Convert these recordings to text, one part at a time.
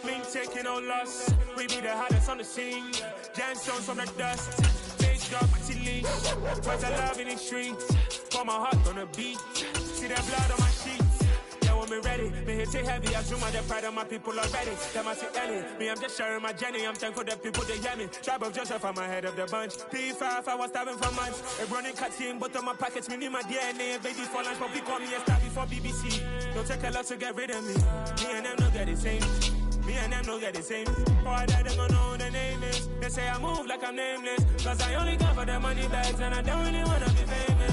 Mean taking no loss. We be the hardest on the scene. Gemstones from the dust. Face drop, leash. What's I love in the streets? Pour my heart on the beat. See that blood on my sheets. Yeah, when me ready, me hit it heavy. I zoom out the pride of my people already. Them I see Ellie. Me, I'm just sharing my journey. I'm thankful that people they hear me. Tribe of Joseph, I'm ahead of the bunch. P5, I was starving for months. A running cutscene, but on my pockets, me need my DNA. Baby for lunch, but we call me a star before BBC. Don't take a lot to get rid of me. Me and them don't get the same. Me and them don't get the same. Boy, that them don't know who the name is. They say I move like I'm nameless. Cause I only come for the money bags and I don't really wanna be famous.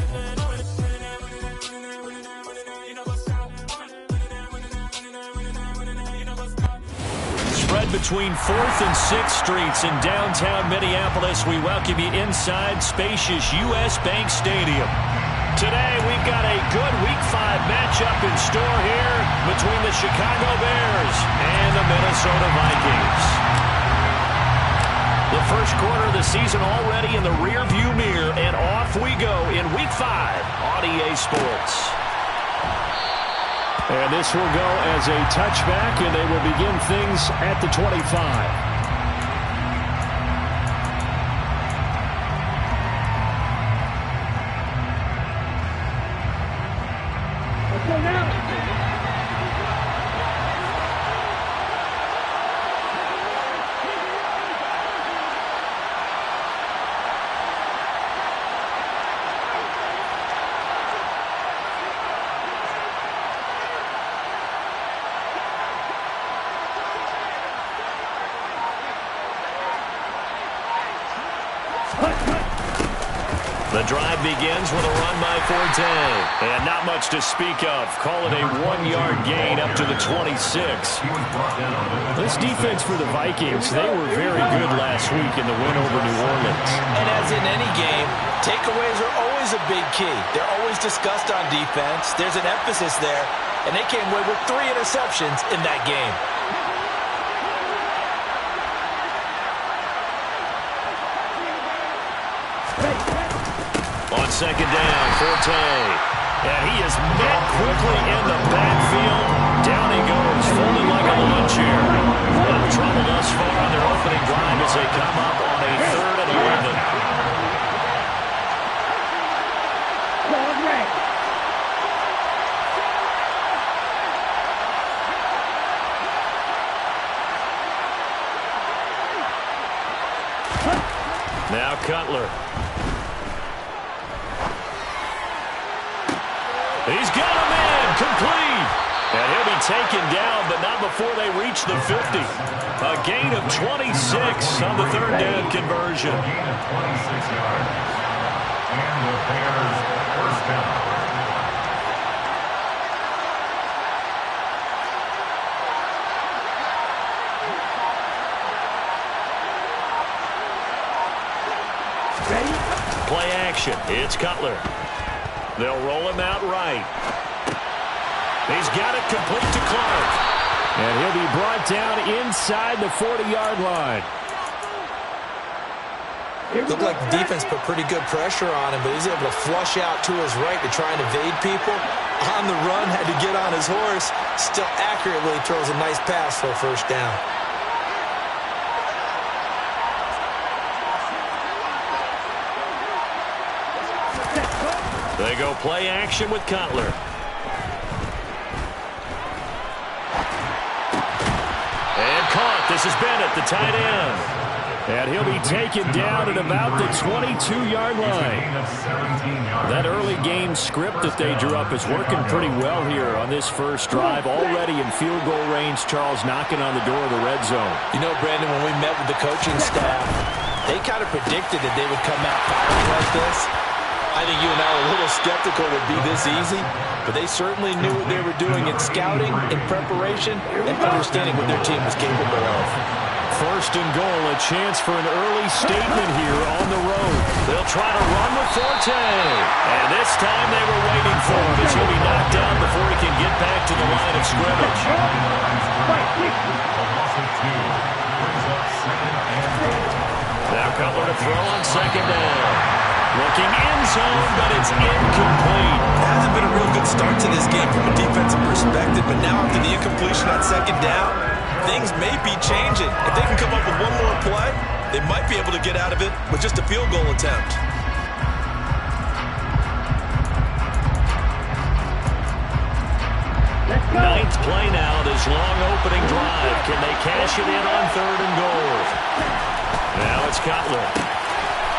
Spread between 4th and 6th Streets in downtown Minneapolis. We welcome you inside spacious U.S. Bank Stadium. Today, we've got a good Week 5 matchup in store here between the Chicago Bears and the Minnesota Vikings. The first quarter of the season already in the rearview mirror, and off we go in Week 5 on EA Sports. And this will go as a touchback, and they will begin things at the 25. The drive begins with a run by Forte. And not much to speak of. Call it a 1-yard gain up to the 26. This defense for the Vikings, they were very good last week in the win over New Orleans. And as in any game, takeaways are always a big key. They're always discussed on defense. There's an emphasis there. And they came away with 3 interceptions in that game. On second down, Forte. And he is met quickly in the backfield. Down he goes, folded like a lawn chair. Little trouble thus far on their opening drive as they come up on a 3rd and 11. Now Cutler. He's got him in, complete. And he'll be taken down, but not before they reach the 50. A gain of 26 on the 3rd down conversion. A gain of 26 yards. And the Bears first down. Play action. It's Cutler. They'll roll him out right. He's got it complete to Clark. And he'll be brought down inside the 40-yard line. Looked like the defense put pretty good pressure on him, but he's able to flush out to his right to try and evade people. On the run, had to get on his horse. Still accurately throws a nice pass for a first down. They go play action with Cutler. And caught. This is Bennett, the tight end. And he'll be taken down at about the 22-yard line. That early game script that they drew up is working pretty well here on this first drive. Already in field goal range, Charles knocking on the door of the red zone. You know, Brandon, when we met with the coaching staff, they kind of predicted that they would come out firing like this. I think you and I were a little skeptical it would be this easy, but they certainly knew what they were doing in scouting, in preparation, and understanding what their team was capable of. First and goal, a chance for an early statement here on the road. They'll try to run with Forte. And this time they were waiting for him as he'll be knocked down before he can get back to the line of scrimmage. Now Cutler to throw on second down. Looking end zone, but it's incomplete. It hasn't been a real good start to this game from a defensive perspective, but now after the incompletion on second down, things may be changing. If they can come up with one more play, they might be able to get out of it with just a field goal attempt. Ninth play now, this long opening drive. Can they cash it in on 3rd and goal? Now it's Cutler.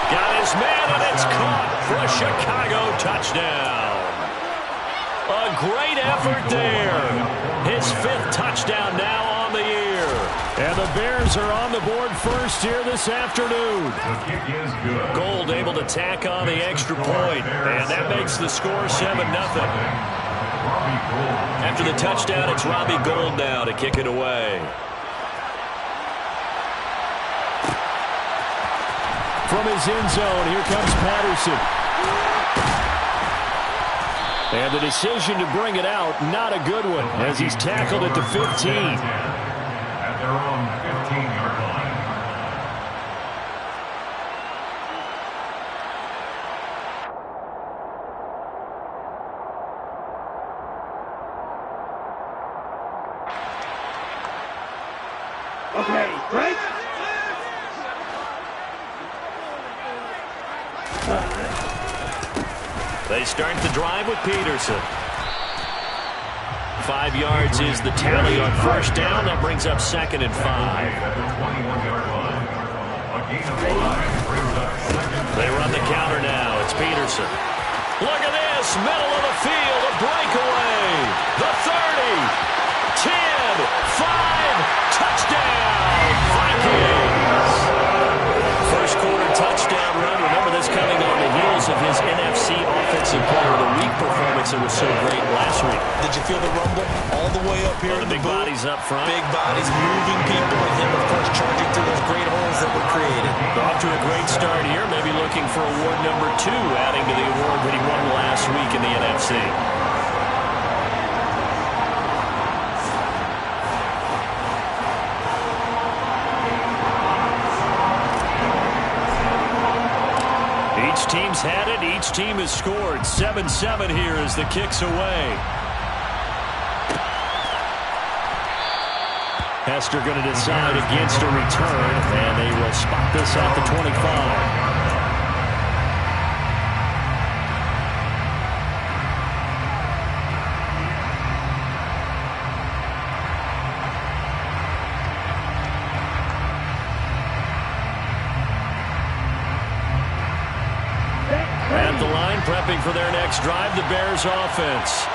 Got his man, and it's caught for a Chicago touchdown. A great effort there. His 5th touchdown now on the year. And the Bears are on the board first here this afternoon. The kick is good. Gold able to tack on the extra point, and that makes the score 7-0. After the touchdown, it's Robbie Gould now to kick it away. From his end zone, here comes Patterson. And the decision to bring it out, not a good one, as he's tackled at the 15. At their own 15-yard line. Okay, break. They start the drive with Peterson. 5 yards is the tally on first down. That brings up 2nd and 5. They run the counter now. It's Peterson. Look at this. Middle of the field. A breakaway. The 30. 10. 5. Touchdown. Vikings. First quarter touchdown run. Remember this coming on the heels of his NFC Offensive Player of the Week performance that was so great last week. Did you feel the rumble all the way up here? The big bodies up front. Big bodies moving people, and him, of course, charging through those great holes that were created. Off to a great start here. Maybe looking for award number 2, adding to the award that he won last week in the NFC. Each team's had it. Each team has scored. 7-7 here as the kick's away. Hester going to decide against a return, and they will spot this at the 25. At the line, prepping for their next drive, the Bears offense.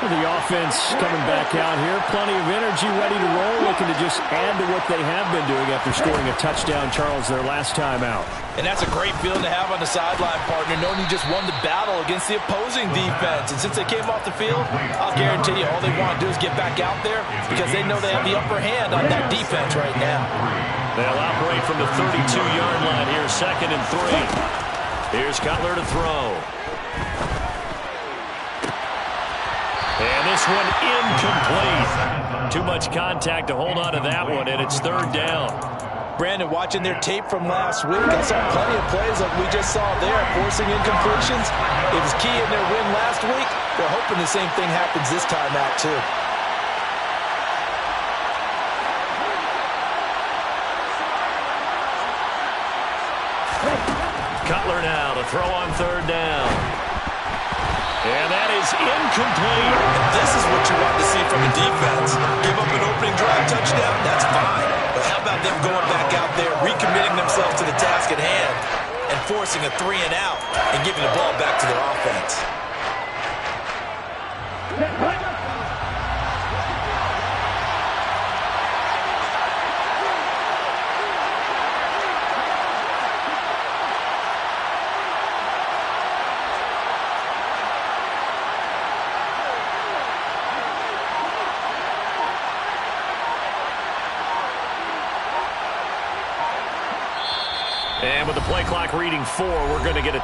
The offense coming back out here. Plenty of energy, ready to roll, looking to just add to what they have been doing after scoring a touchdown, Charles, their last time out. And that's a great feeling to have on the sideline, partner, knowing you just won the battle against the opposing defense. And since they came off the field, I'll guarantee you all they want to do is get back out there because they know they have the upper hand on that defense right now. They'll operate from the 32-yard line here, 2nd and 3. Here's Cutler to throw. And this one incomplete. Too much contact to hold on to that one, and it's 3rd down. Brandon, watching their tape from last week, I saw plenty of plays like we just saw there, forcing incompletions. It was key in their win last week. They're hoping the same thing happens this time out, too. Cutler now to throw on 3rd down. And that is incomplete. And this is what you want to see from a defense. Give up an opening drive touchdown, that's fine. But how about them going back out there, recommitting themselves to the task at hand, and forcing a 3 and out, and giving the ball back to their offense. And with the play clock reading 4, we're going to get it.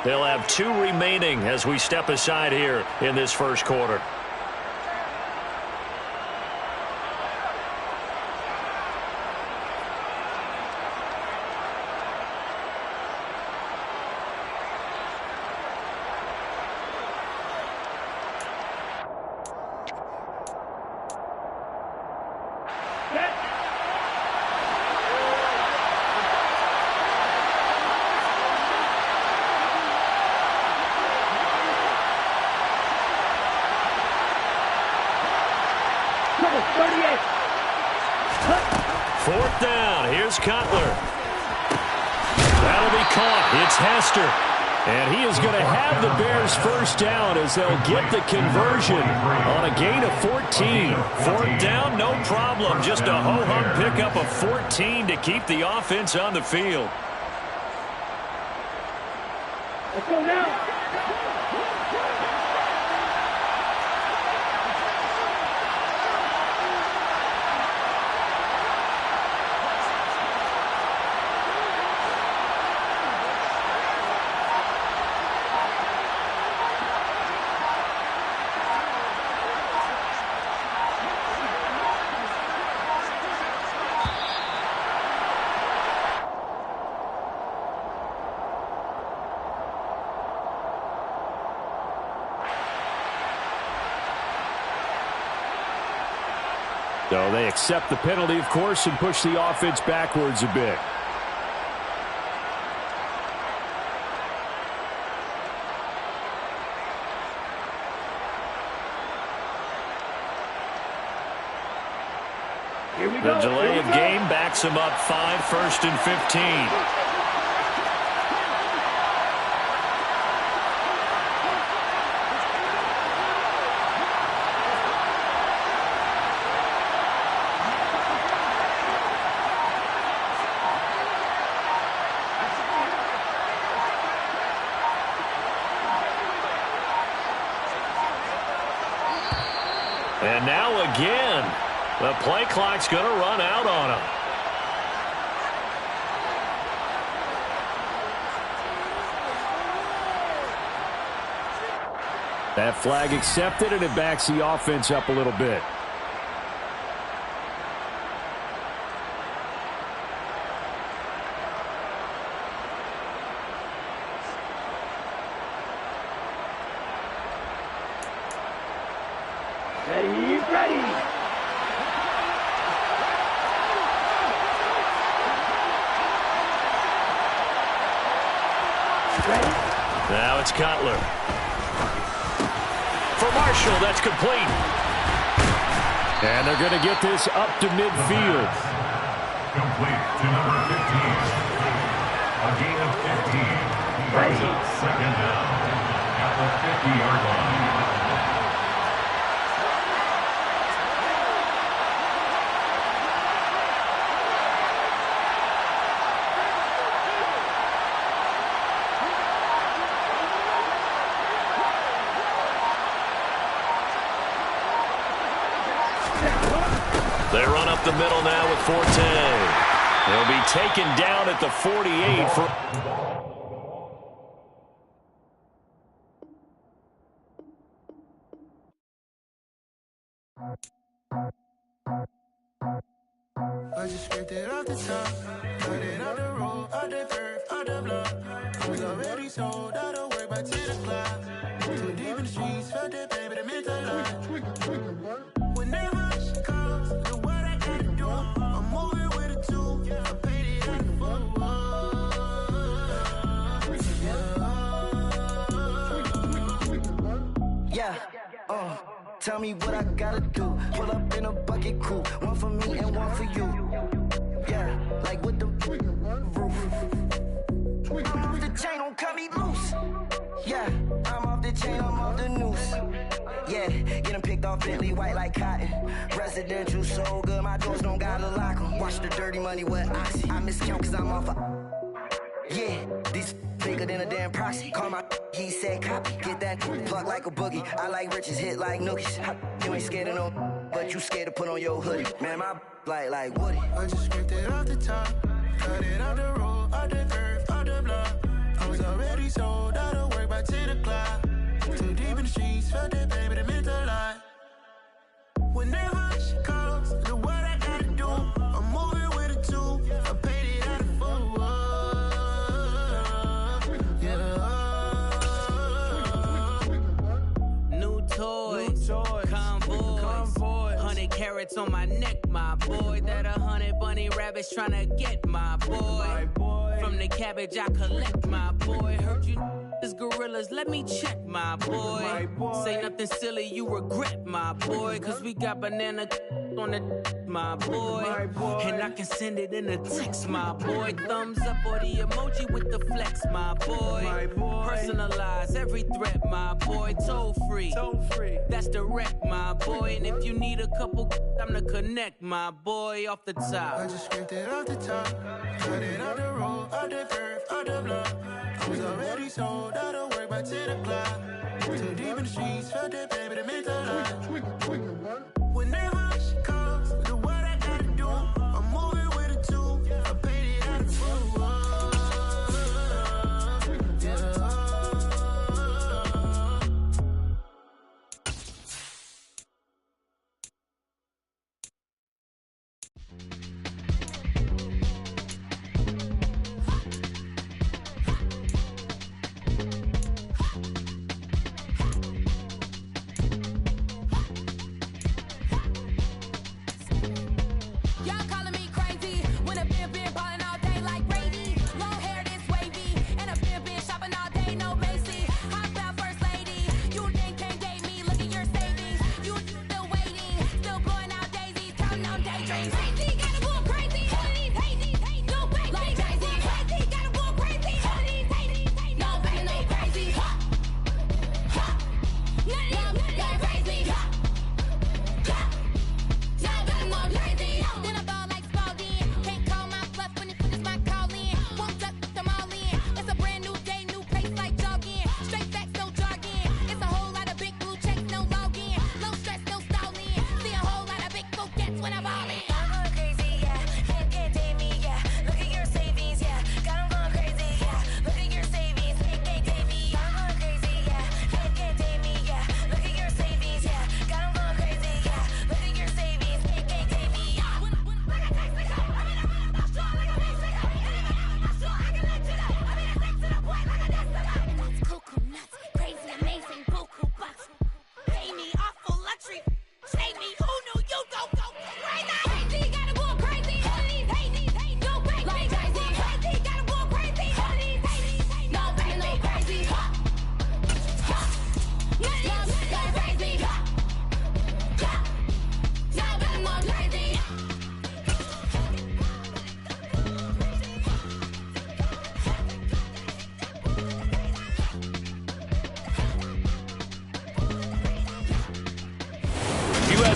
They'll have 2 remaining as we step aside here in this first quarter. Fourth down. Here's Cutler. That'll be caught. It's Hester. And he is going to have the Bears first down as they'll get the conversion on a gain of 14. Fourth down, no problem. Just a ho-hum pickup of 14 to keep the offense on the field. Let's go now. So they accept the penalty, of course, and push the offense backwards a bit. The delay of game backs them up 5, 1st and 15. And now again, the play clock's going to run out on him. That flag accepted, and it backs the offense up a little bit. Now it's Cutler. For Marshall, that's complete. And they're going to get this up to midfield. Complete to number 15. A gain of 15. Brings up second down at the 50-yard line. They run up the middle now with Forte. They'll be taken down at the 48 for... I just scraped it off the top, cut it off the road, out the curve, out the block. I was already sold out of work by 10 o'clock. Too deep in the streets, felt that pain, but it meant a lot. Whenever she calls, look what I gotta do. I'm moving with a two, I paid it like a fool. Yeah, tell me what I gotta do. Pull up in a bucket crew, one for me and one for you. Yeah, like with the roof. I'm off the chain, don't cut me loose. Yeah, I'm off the chain, I'm off the noose. Yeah, getting picked off Bentley white like cotton. Residential so good, my doors don't gotta lock 'em. Watch the dirty money with Oxy. I miscount cause I'm off yeah, these bigger than a damn proxy. Call my he said copy. Get that plug like a boogie. I like riches, hit like nookies. You ain't scared of no, but you scared to put on your hoodie. Man, my like Woody. I just scraped it off the top, cut it off the road, out the curve, out the block. I was already sold out of work by 10 o'clock. Too deep in the streets, felt that baby, that meant a lot. Whenever she calls, the what I gotta do, I'm moving with a two. I paid it out of full. Yeah. New toys, convoys, 100 carats on my neck, my boy. That 100 bunny rabbits tryna get my boy. From the cabbage I collect, my boy. Heard you is gorillas, let me check, my boy. Say nothing silly, you regret, my boy. Cause we got banana on the my boy. And I can send it in a text, my boy. Thumbs up or the emoji with the flex, my boy. Personalize every threat, my boy. Toll free, that's direct, my boy. And if you need a couple, I'm the connect, my boy. Off the top, I just scraped it off the top, cut it out the road, out the curve, out the block. I was already sold out of work by 10 o'clock. Too deep in the streets, felt that baby, that meant a lot. Whenever she calls, the what I gotta do, I'm moving with a two. I paid it out of full.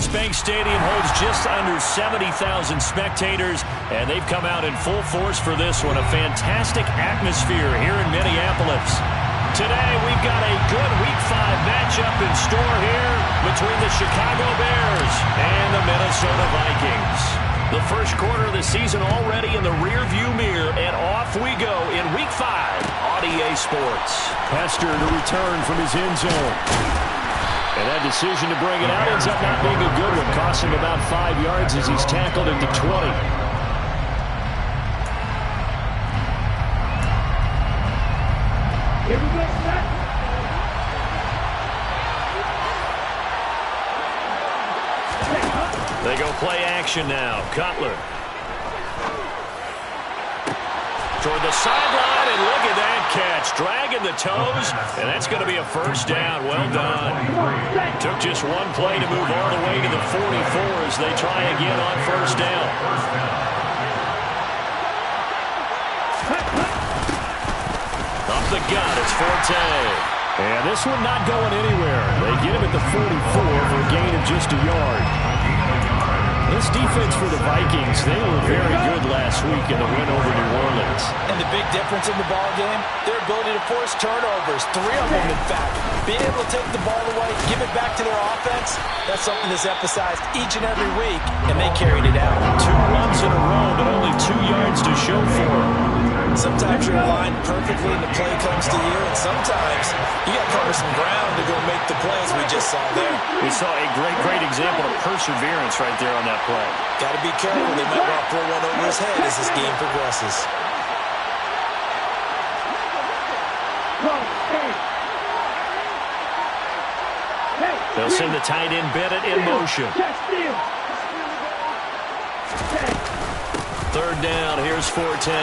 Bank Stadium holds just under 70,000 spectators, and they've come out in full force for this one. A fantastic atmosphere here in Minneapolis. Today, we've got a good Week 5 matchup in store here between the Chicago Bears and the Minnesota Vikings. The first quarter of the season already in the rearview mirror, and off we go in Week 5 on EA Sports. Hester to return from his end zone. And that decision to bring it out ends up not being a good one, costing about 5 yards as he's tackled at the 20. Here we go, Matt. They go play action now. Cutler. Toward the sideline, and look at that catch. Dragging the toes, and that's going to be a first down. Well done. Took just one play to move all the way to the 44 as they try again on first down. Up the gut, it's Forte. And this one not going anywhere. They get him at the 44 for a gain of just a yard. This defense for the Vikings, they were very good last week in the win over New Orleans. And the big difference in the ball game, their ability to force turnovers, 3 of them in fact. Being able to take the ball away, give it back to their offense, that's something that's emphasized each and every week, and they carried it out. 2 runs in a row, but only 2 yards to show for them. Sometimes you're aligned perfectly and the play comes to you, and sometimes you got to cover some ground to go make the plays we just saw there. We saw a great example of perseverance right there on that play. Got to be careful. They might want to throw one over his head as this game progresses. They'll send the tight end Bennett in motion. Third down, here's Forte.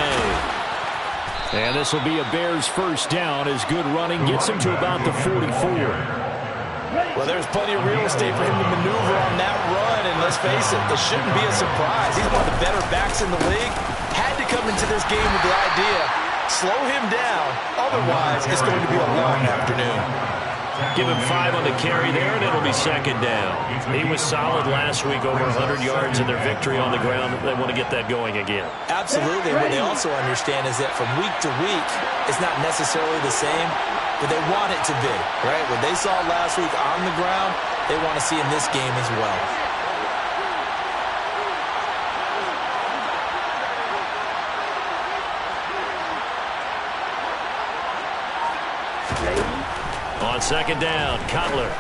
And this will be a Bears first down as good running gets him to about the 44. Well, there's plenty of real estate for him to maneuver on that run, and let's face it, it shouldn't be a surprise. He's one of the better backs in the league. Had to come into this game with the idea, slow him down, otherwise it's going to be a long afternoon. Give him 5 on the carry there, and it'll be second down. He was solid last week, over 100 yards in their victory on the ground. They want to get that going again. Absolutely. What they also understand is that from week to week, it's not necessarily the same, but they want it to be, right? What they saw last week on the ground, they want to see in this game as well. On second down, Cutler.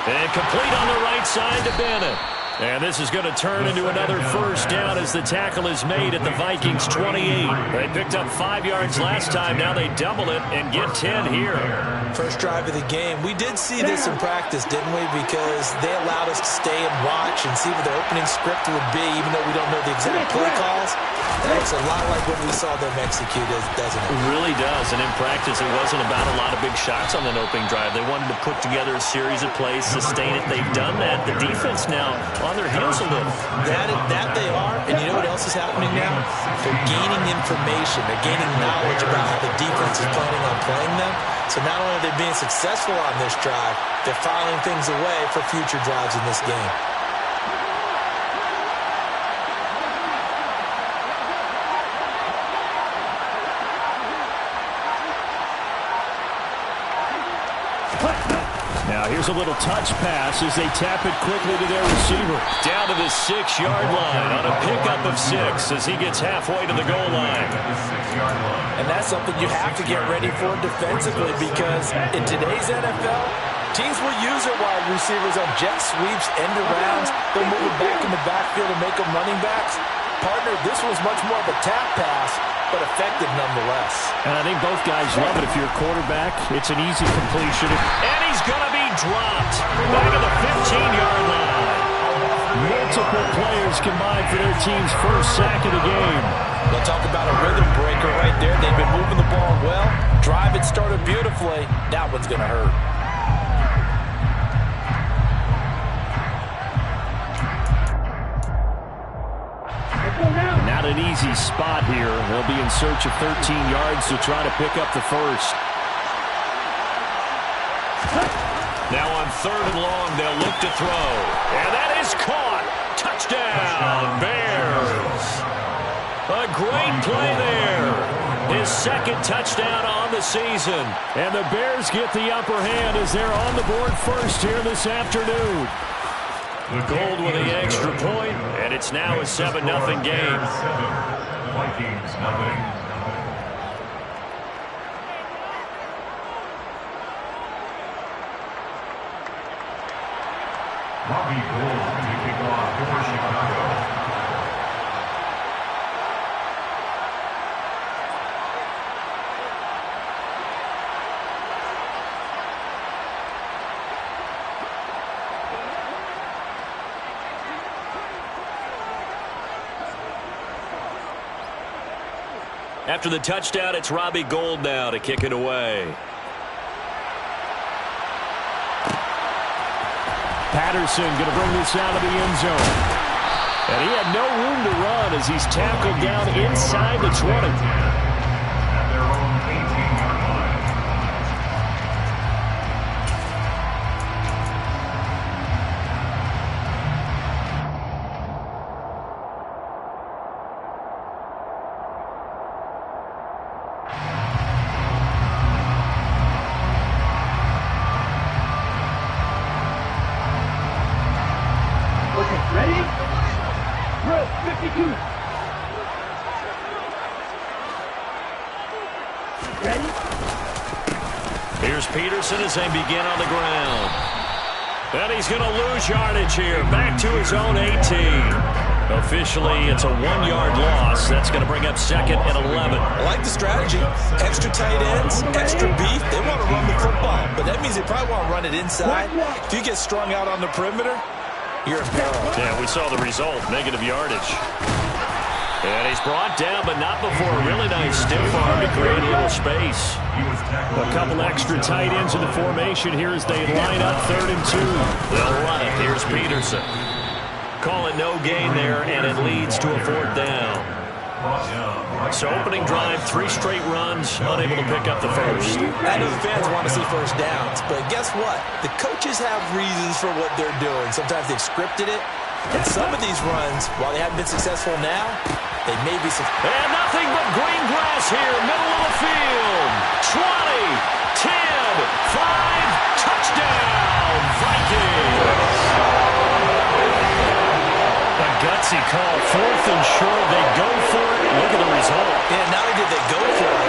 And complete on the right side to Bennett. And this is going to turn into another first down as the tackle is made at the Vikings 28. They picked up 5 yards last time. Now they double it and get 10 here. First drive of the game. We did see this in practice, didn't we? Because they allowed us to stay and watch and see what their opening script would be, even though we don't know the exact play calls. That looks a lot like what we saw them execute, doesn't it? It really does. And in practice, it wasn't about a lot of big shots on that opening drive. They wanted to put together a series of plays, sustain it. They've done that. The defense now on their heels a little. That they are. And you know what else is happening now? They're gaining information. They're gaining knowledge about how the defense is planning on playing them. So not only are they being successful on this drive, they're filing things away for future drives in this game. Now here's a little touch pass as they tap it quickly to their receiver. Down to the 6-yard line on a pickup of 6 as he gets halfway to the goal line. And that's something you have to get ready for defensively, because in today's NFL, teams will use their wide receivers on jet sweeps, end arounds. They'll move it back in the backfield and make them running backs. Partner, this was much more of a tap pass, but effective nonetheless. And I think both guys love it. If you're a quarterback, it's an easy completion. And he's going to be dropped back at the 15-yard line. Multiple players combined for their team's first sack of the game. We'll talk about a rhythm breaker right there. They've been moving the ball well. Drive it started beautifully. That one's going to hurt. Not an easy spot here. They'll be in search of 13 yards to try to pick up the first. Now on 3rd and long, they'll look to throw. And that is caught. Touchdown, Bears. A great play there. His second touchdown on the season. And the Bears get the upper hand as they're on the board first here this afternoon. Gold with the extra point, and it's now a 7-0 game. Vikings nothing. Robbie Gould to kick off for Chicago. After the touchdown, it's Robbie Gould now to kick it away. Patterson going to bring this out of the end zone. And he had no room to run as he's tackled down inside the 20. At their own 18-yard line. Ready? Drill 52. Peterson as they begin on the ground. And he's going to lose yardage here. Back to his own 18. Officially, it's a 1-yard loss. That's going to bring up 2nd and 11. I like the strategy. Extra tight ends, extra beef. They want to run the football, but that means they probably want to run it inside. If you get strung out on the perimeter, you're in peril. Yeah, we saw the result, negative yardage. And he's brought down, but not before a really nice stiff arm to create a little space. A couple extra tight ends in the formation here as they line up 3rd and 2. They'll run it. Here's Peterson. Call it no gain there, and it leads to a 4th down. So opening drive, 3 straight runs, unable to pick up the first. I know the fans want to see first downs, but guess what? The coaches have reasons for what they're doing. Sometimes they've scripted it, and some of these runs, while they haven't been successful now, they may be successful. And nothing but green grass here, middle of the field. 20, 10, 5, touchdown, Vikings. Gutsy call, 4th and short. They go for it. Look at the result. Yeah, not only did they go for it,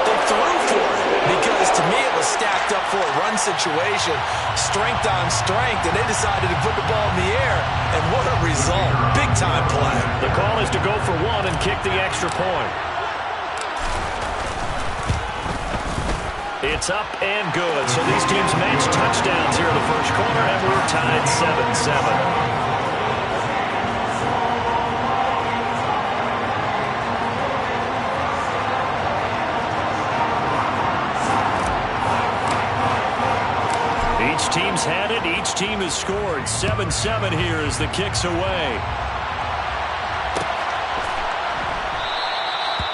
they threw for it. Because to me it was stacked up for a run situation, strength on strength, and they decided to put the ball in the air. And what a result. Big time play. The call is to go for 1 and kick the extra point. It's up and good. So these teams match touchdowns here in the first quarter, and we're tied 7-7. Each team's had it. Each team has scored. 7-7 here as the kick's away.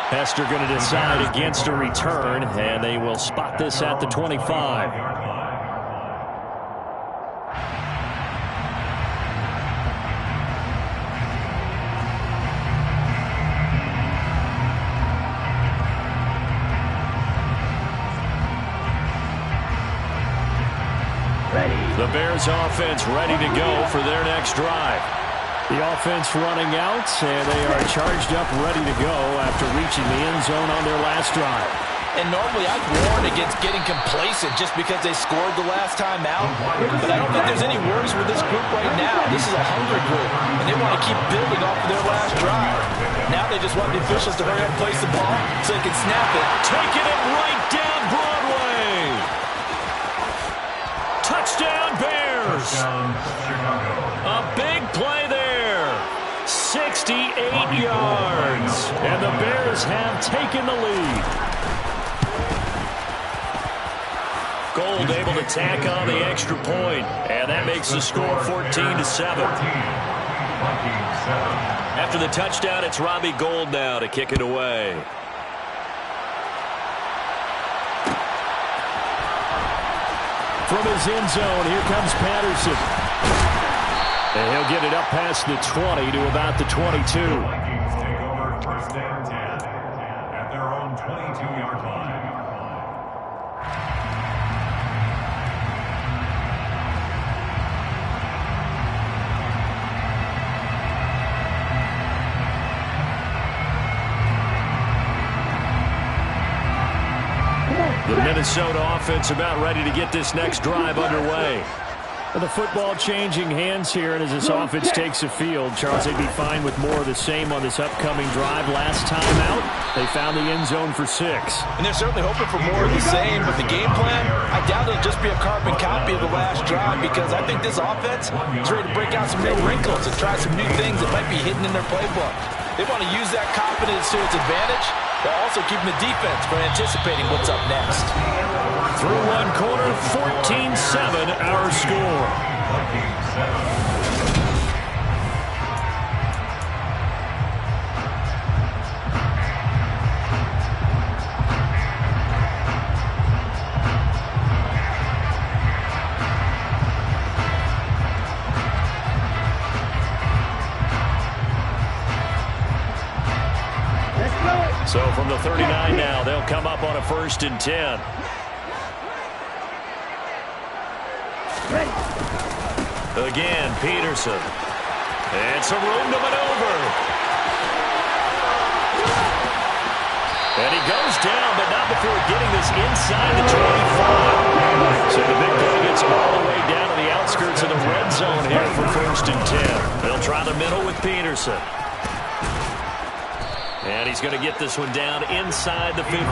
Hester going to decide against a return, and they will spot this at the 25. The Bears offense ready to go for their next drive. The offense running out, and they are charged up, ready to go after reaching the end zone on their last drive. And normally I'd warn against getting complacent just because they scored the last time out. But I don't think there's any worries with this group right now. This is a hungry group, and they want to keep building off of their last drive. Now they just want the officials to hurry up and place the ball so they can snap it. Taking it right down Broadway. Touchdown, Bears. A big play there. 68 yards. And the Bears have taken the lead. Gold able to tack on the extra point. And that makes the score 14-7. After the touchdown, it's Robbie Gould now to kick it away. From his end zone, here comes Patterson. And he'll get it up past the 20 to about the 22. Vikings take over 1st and 10 at their own 22-yard line. The Minnesota offense about ready to get this next drive underway. And the football changing hands here, and as this offense takes the field, Charles, they'd be fine with more of the same on this upcoming drive. Last time out, they found the end zone for 6. And they're certainly hoping for more of the same, but the game plan, I doubt it'll just be a carbon copy of the last drive, because I think this offense is ready to break out some new wrinkles and try some new things that might be hidden in their playbook. They want to use that confidence to its advantage, while also keeping the defense from anticipating what's up next. Through one quarter, 14-7 our score. So from the 39 now, they'll come up on a 1st and 10. Again, Peterson. And some room to maneuver. And he goes down, but not before getting this inside the 25. So the big play gets all the way down to the outskirts of the red zone here for 1st and 10. They'll try the middle with Peterson. And he's going to get this one down inside the 15. 8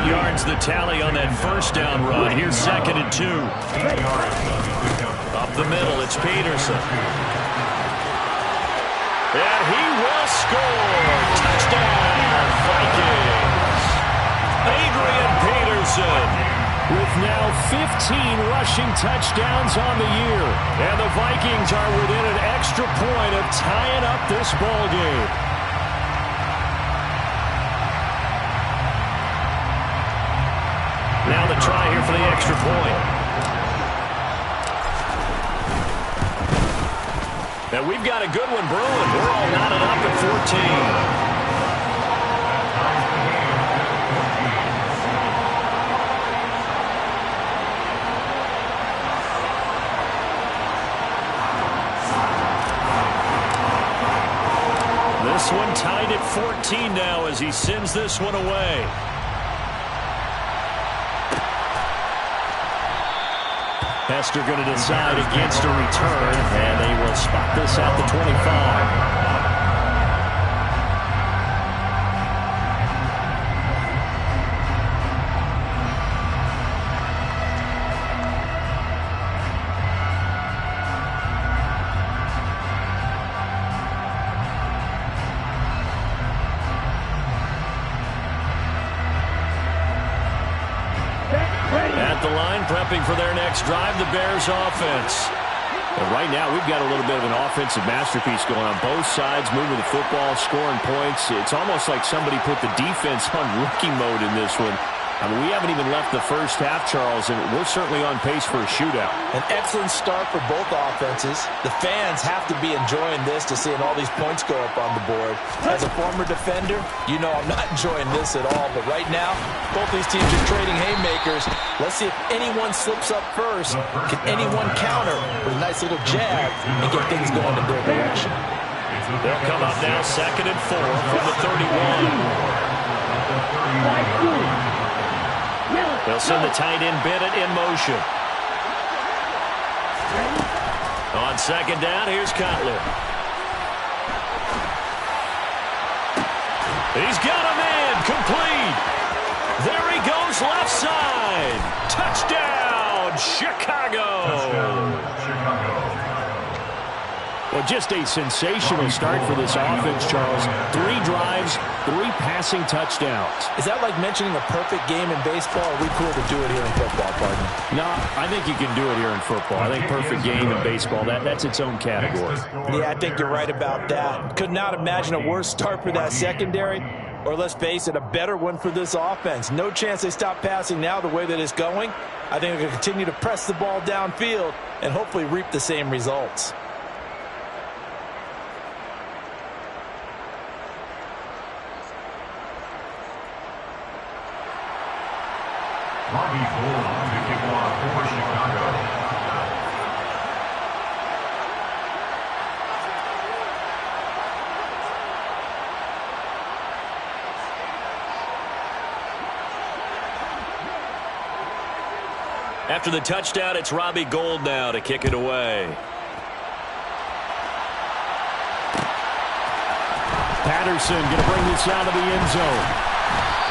yards the tally on that first down run. Here's 2nd and 2. Up the middle, it's Peterson. And he will score. Touchdown, Vikings. Adrian Peterson with now 15 rushing touchdowns on the year. And the Vikings are within an extra point of tying up this ball game. Now the try here for the extra point. And we've got a good one brewing. We're all knotted up at 14. This one tied at 14 now as he sends this one away. Hester going to decide against a return, and they will spot this at the 25. Prepping for their next drive, the Bears offense. And right now, we've got a little bit of an offensive masterpiece going on both sides, moving the football, scoring points. It's almost like somebody put the defense on rookie mode in this one. I mean, we haven't even left the first half, Charles, and we're certainly on pace for a shootout. An excellent start for both offenses. The fans have to be enjoying this to seeing all these points go up on the board. As a former defender, you know I'm not enjoying this at all, but right now, both these teams are trading haymakers. Let's see if anyone slips up first. Can anyone counter with a nice little jab and get things going in their direction? They'll come up now 2nd and 4 from the 31. They'll send the tight end Bennett in motion. On 2nd down, here's Cutler. He's got a man, complete. There he goes, left side. Touchdown, Chicago. Well, just a sensational start for this offense, Charles. 3 drives, 3 passing touchdowns. Is that like mentioning a perfect game in baseball? Or are we cool to do it here in football, partner? No, I think you can do it here in football. I think perfect game in baseball, that's its own category. Yeah, I think you're right about that. Could not imagine a worse start for that secondary. Or let's face it, a better one for this offense. No chance they stop passing now the way that it's going. I think they're going to continue to press the ball downfield and hopefully reap the same results. Robbie Gould to kick off for Chicago. After the touchdown, it's Robbie Gould now to kick it away. Patterson going to bring this out of the end zone.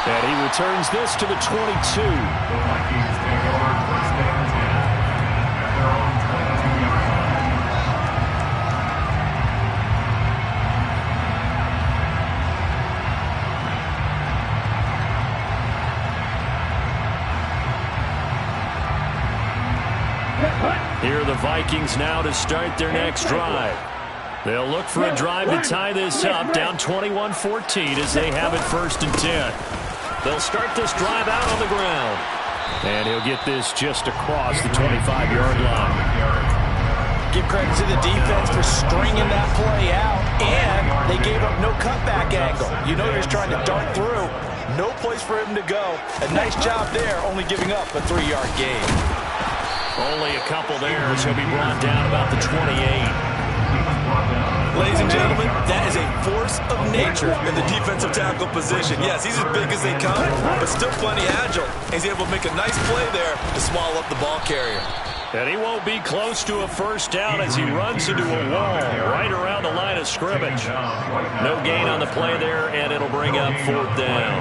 And he returns this to the 22. The Vikings take over 1st and 10 at their own 22-yard line. Here are the Vikings now to start their next drive. They'll look for a drive to tie this up, down 21-14 as they have it 1st and 10. They'll start this drive out on the ground. And he'll get this just across the 25-yard line. Give credit to the defense for stringing that play out, and they gave up no cutback angle. You know they're just trying to dart through. No place for him to go. A nice job there, only giving up a 3-yard gain. Only a couple there, so he'll be brought down about the 28. Ladies and gentlemen, that is a force of nature in the defensive tackle position. Yes, he's as big as they come, but still plenty agile. He's able to make a nice play there to swallow up the ball carrier. And he won't be close to a first down as he runs into a wall right around the line of scrimmage. No gain on the play there, and it'll bring up 4th down.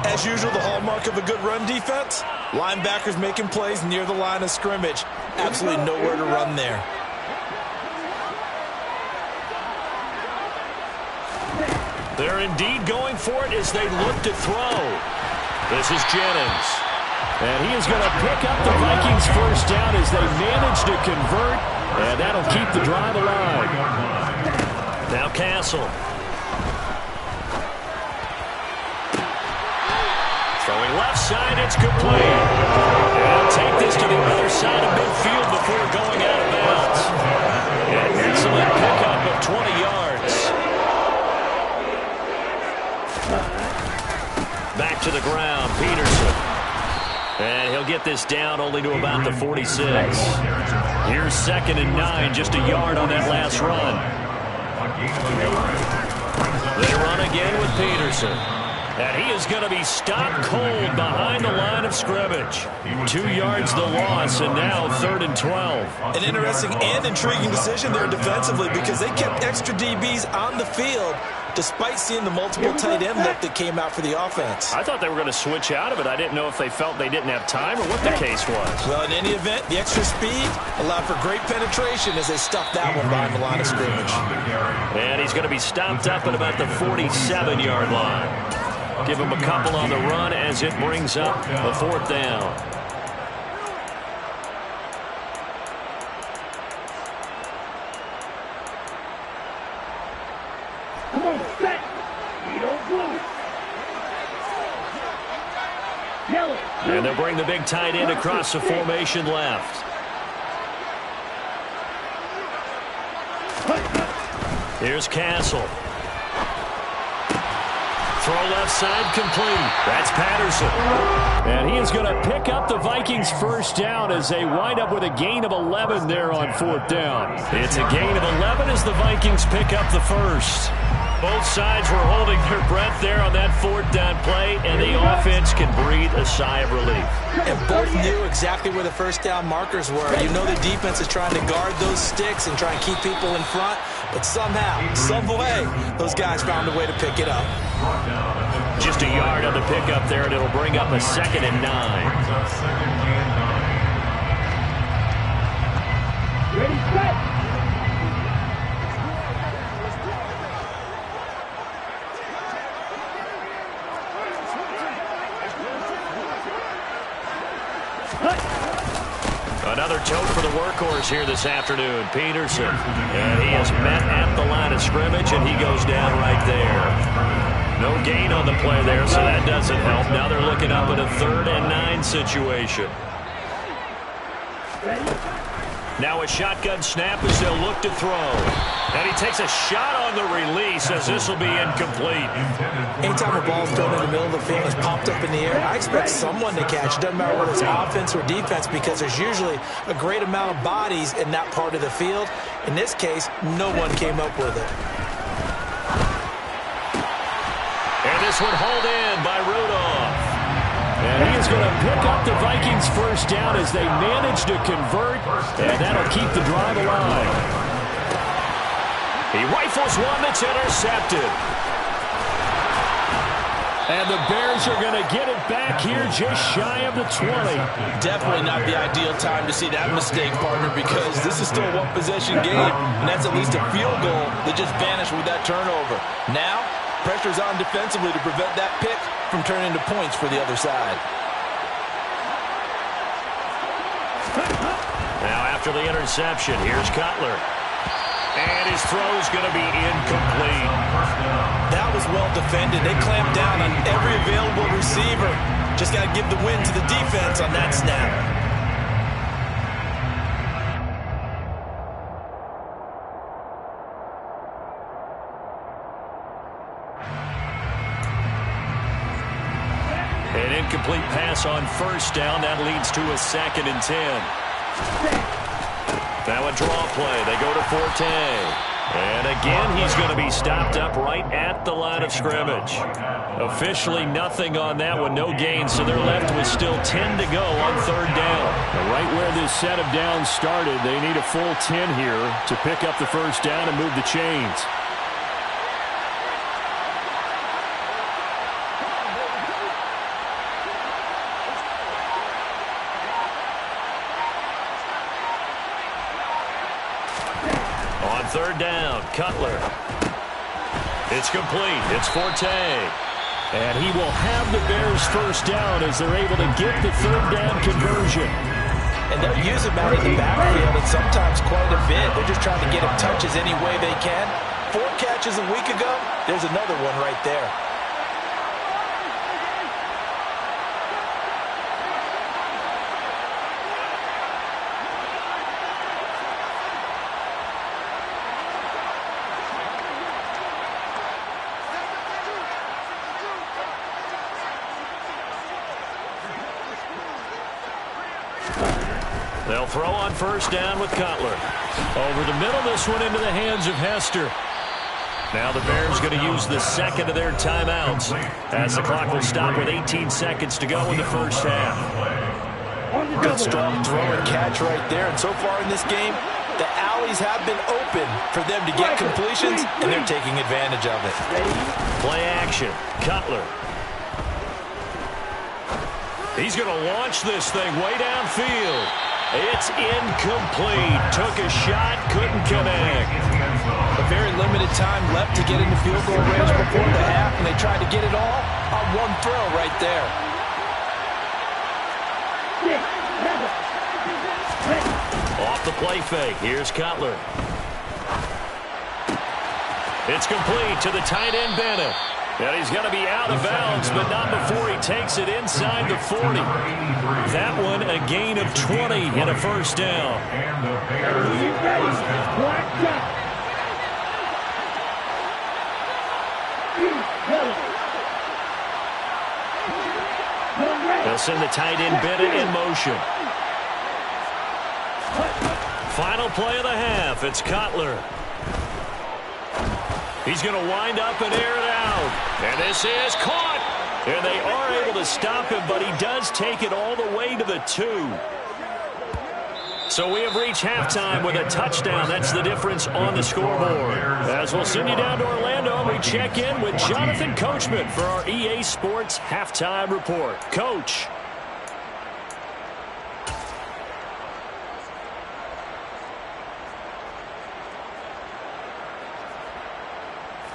As usual, the hallmark of a good run defense, linebackers making plays near the line of scrimmage. Absolutely nowhere to run there. They're indeed going for it as they look to throw. This is Jennings. And he is going to pick up the Vikings first down as they manage to convert. And that'll keep the drive alive. Now Castle. Throwing left side, it's complete. And take this to the other side of midfield before going out of bounds. An excellent pickup of 20 yards. Back to the ground, Peterson. And he'll get this down only to about the 46. Here's 2nd and 9, just a yard on that last run. They run again with Peterson. And he is going to be stopped cold behind the line of scrimmage. 2 yards the loss, and now 3rd and 12. An interesting and intriguing decision there defensively because they kept extra DBs on the field despite seeing the multiple tight end look that came out for the offense. I thought they were going to switch out of it. I didn't know if they felt they didn't have time or what the case was. Well, in any event, the extra speed allowed for great penetration as they stuffed that one behind the line of scrimmage. And he's going to be stopped up at about the 47-yard line. Give him a couple on the run as it brings up the 4th down. Come on, set. You don't move. Yellow. And they'll bring the big tight end across the formation left. Here's Castle. Throw left side complete. That's Patterson. And he is going to pick up the Vikings first down as they wind up with a gain of 11 there on 4th down. It's a gain of 11 as the Vikings pick up the first. Both sides were holding their breath there on that 4th down play, and the offense can breathe a sigh of relief. And both knew exactly where the first down markers were. You know the defense is trying to guard those sticks and try and keep people in front, but somehow, some way, those guys found a way to pick it up. Just a yard on the pickup there, and it'll bring up a 2nd and 9. Ready, set. Another tote for the workhorse here this afternoon, Peterson. And he is met at the line of scrimmage, and he goes down right there. No gain on the play there, so that doesn't help. Now they're looking up at a 3rd and 9 situation. Now a shotgun snap as they'll look to throw. And he takes a shot on the release as this will be incomplete. Anytime a ball is thrown in the middle of the field and is popped up in the air, I expect someone to catch. It doesn't matter whether it's offense or defense because there's usually a great amount of bodies in that part of the field. In this case, no one came up with it. And this one hauled in by Rudolph. And he is going to pick up the Vikings first down as they manage to convert, and that'll keep the drive alive. He rifles one that's intercepted. And the Bears are going to get it back here just shy of the 20. Definitely not the ideal time to see that mistake, partner, because this is still a one-possession game, and that's at least a field goal that just vanished with that turnover. Now, pressure's on defensively to prevent that pick from turning into points for the other side. Now after the interception, here's Cutler. And his throw's going to be incomplete. That was well defended. They clamped down on every available receiver. Just got to give the win to the defense on that snap. An incomplete pass on first down. That leads to a 2nd and 10. Now a draw play. They go to Forte. And again, he's going to be stopped up right at the line of scrimmage. Officially nothing on that one, no gain, so they're left with still 10 to go on third down. And right where this set of downs started, they need a full 10 here to pick up the first down and move the chains. Third down, Cutler. It's complete. It's Forte. And he will have the Bears first down as they're able to get the third down conversion. And they'll use him out in the backfield, and sometimes quite a bit. They're just trying to get him touches any way they can. 4 catches a week ago. There's another one right there. They'll throw on first down with Cutler. Over the middle, this one into the hands of Hester. Now the Bears going to use the second of their timeouts as the clock will stop with 18 seconds to go in the first half. Good strong throw and catch right there. And so far in this game, the alleys have been open for them to get completions, and they're taking advantage of it. Play action. Cutler. He's going to launch this thing way downfield. It's incomplete. Took a shot, couldn't connect. A very limited time left to get into field goal range before the half, and they tried to get it all on one throw right there. Off the play fake. Here's Cutler. It's complete to the tight end, Bennett. And he's going to be out of bounds, but not before he takes it inside the 40. That one, a gain of 20 and a first down. They'll send the tight end Bennett in motion. Final play of the half. It's Cutler. He's going to wind up and air it out. And this is caught. And they are able to stop him, but he does take it all the way to the 2. So we have reached halftime with a touchdown. That's the difference on the scoreboard. As we'll send you down to Orlando, we check in with Jonathan Coachman for our EA Sports Halftime Report. Coach.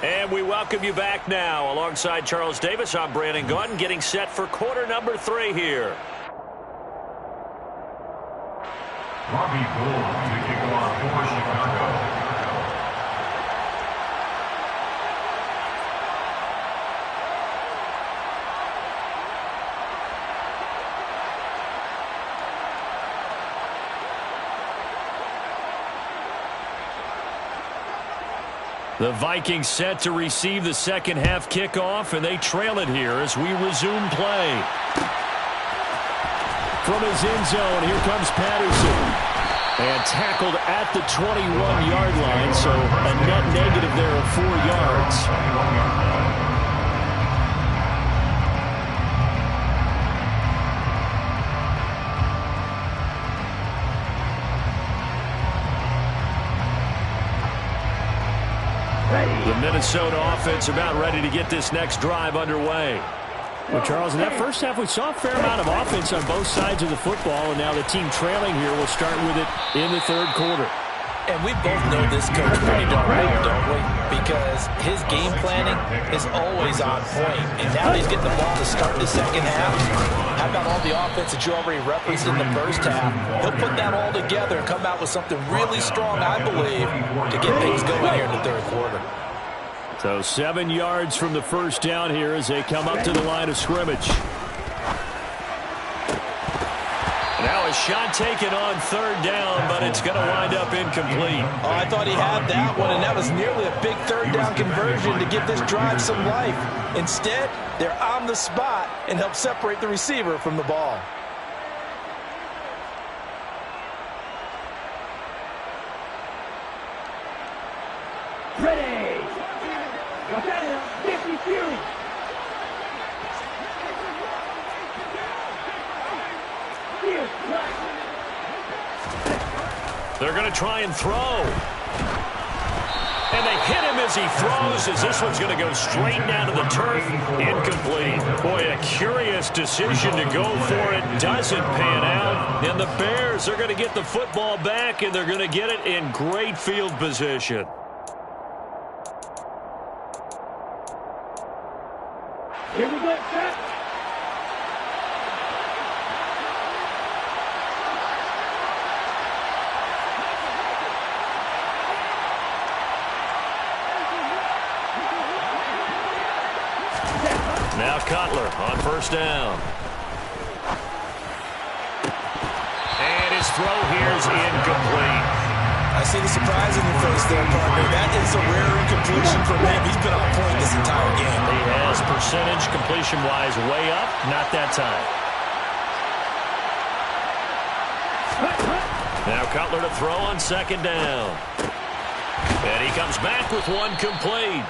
And we welcome you back now. Alongside Charles Davis, I'm Brandon Gaudin, getting set for quarter number 3 here. Robbie Gould to kick off for Chicago. The Vikings set to receive the second half kickoff, and they trail it here as we resume play. From his end zone, here comes Patterson. And tackled at the 21-yard line, so a net negative there of 4 yards. The Minnesota offense about ready to get this next drive underway. Well, Charles, in that first half, we saw a fair amount of offense on both sides of the football, and now the team trailing here will start with it in the third quarter. And we both know this coach pretty darn well, don't we? Because his game planning is always on point. And now he's getting the ball to start the second half. How about all the offense that you already referenced in the first half? He'll put that all together and come out with something really strong, I believe, to get things going here in the third quarter. So 7 yards from the first down here as they come up to the line of scrimmage. Now a shot taken on third down, but it's going to wind up incomplete. Oh, I thought he had that one, and that was nearly a big third down conversion to give this drive some life. Instead, they're on the spot and help separate the receiver from the ball. Ready. Watch out now. 50 Fury. They're going to try and throw. And they hit him as he throws, as this one's going to go straight down to the turf. Incomplete. Boy, a curious decision to go for it. Doesn't pan out. And the Bears are going to get the football back, and they're going to get it in great field position. Here we go, set. Now Cutler on first down. And his throw here is incomplete. I see the surprise in your face there, partner. That is a rare incompletion from him. He's been on point this entire game. He has percentage completion-wise way up. Not that time. Now Cutler to throw on second down. And he comes back with one complete.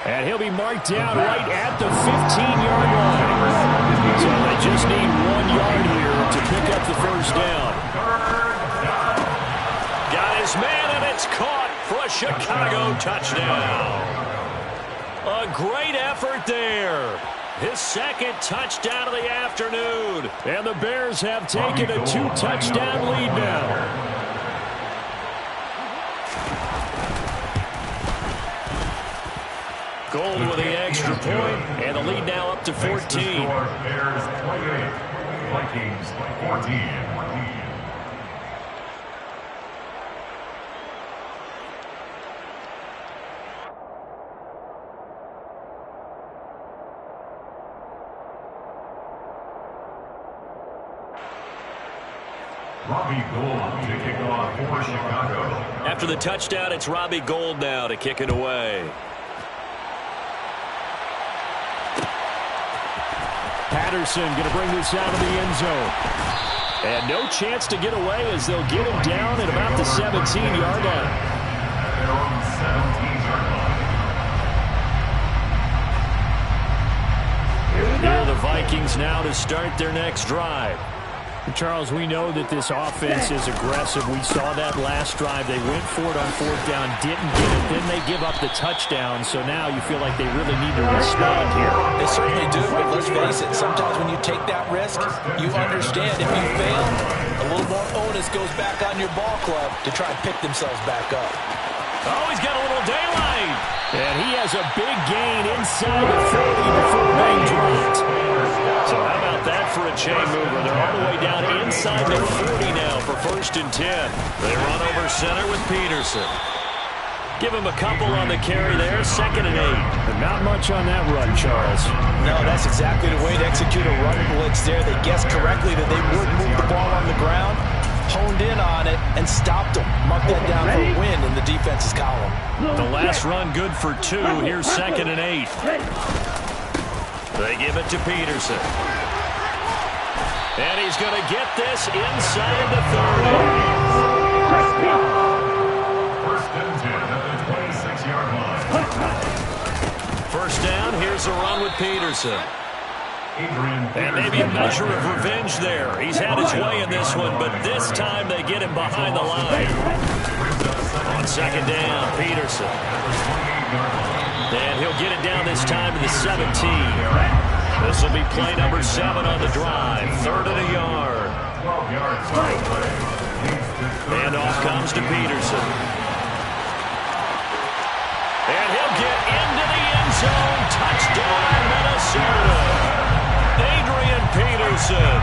And he'll be marked down right at the 15-yard line. So they just need 1 yard here to pick up the first down. Got his man, and it's caught for a Chicago touchdown. A great effort there. His second touchdown of the afternoon. And the Bears have taken a 2-touchdown lead now. Gold with the extra point, and the lead now up to 14. Bears 28, Vikings 14. Robbie Gould to kick off for Chicago. After the touchdown, it's Robbie Gould now to kick it away. Patterson going to bring this out of the end zone. And no chance to get away as they'll get him down at about the 17-yard line. Here are the Vikings now to start their next drive. Charles, we know that this offense is aggressive. We saw that last drive. They went for it on fourth down, didn't get it. Then they give up the touchdown. So now you feel like they really need to respond here. They certainly do, but let's face it. Sometimes when you take that risk, you understand if you fail, a little more onus goes back on your ball club to try and pick themselves back up. Oh, he's got a little daylight. And he has a big gain inside the 30 before being dropped. So how about that for a chain mover? They're all the way down inside the 40 now for 1st and 10. They run over center with Peterson. Give him a couple on the carry there, 2nd and 8. But not much on that run, Charles. No, that's exactly the way to execute a run blitz there. They guessed correctly that they would move the ball on the ground, honed in on it, and stopped them. Mark that down for a win in the defense's column. The last run good for 2. Here's 2nd and 8. They give it to Peterson. And he's going to get this inside the 30. First and 10 at the 26-yard line. First down, here's a run with Peterson. And maybe a measure of revenge there. He's had his way in this one, but this time they get him behind the line. On 2nd down, Peterson. And he'll get it down this time to the 17. This will be play number 7 on the drive. 3rd and a yard. And off comes to Peterson. And he'll get into the end zone. Touchdown, Minnesota. Adrian Peterson.